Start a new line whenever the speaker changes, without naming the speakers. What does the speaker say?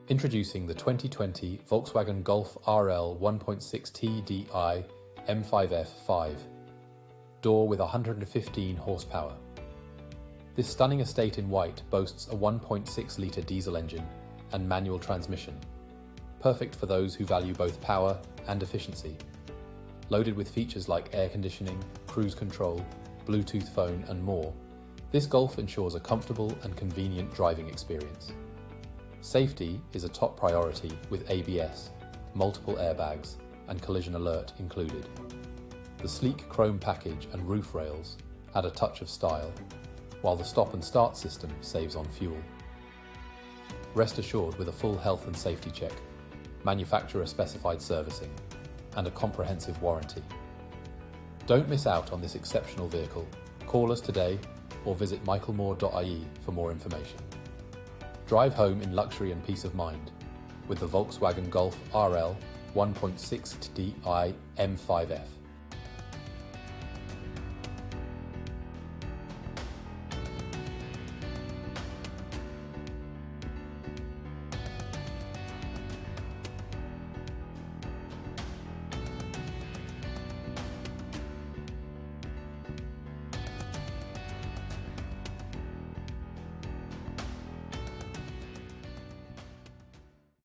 Introducing the 2020 Volkswagen Golf RL 1.6tdi M5F 5. Door with 115 horsepower. This stunning estate in white boasts a 1.6 litre diesel engine and manual transmission, perfect for those who value both power and efficiency. Loaded with features like air conditioning, cruise control, Bluetooth phone and more, this Golf ensures a comfortable and convenient driving experience. Safety is a top priority with ABS, multiple airbags and collision alert included. The sleek chrome package and roof rails add a touch of style, while the stop and start system saves on fuel. Rest assured with a full health and safety check, manufacturer specified servicing and a comprehensive warranty. Don't miss out on this exceptional vehicle. Call us today or visit michaelmoore.ie for more information. Drive home in luxury and peace of mind with the Volkswagen Golf RL 1.6tdi M5F.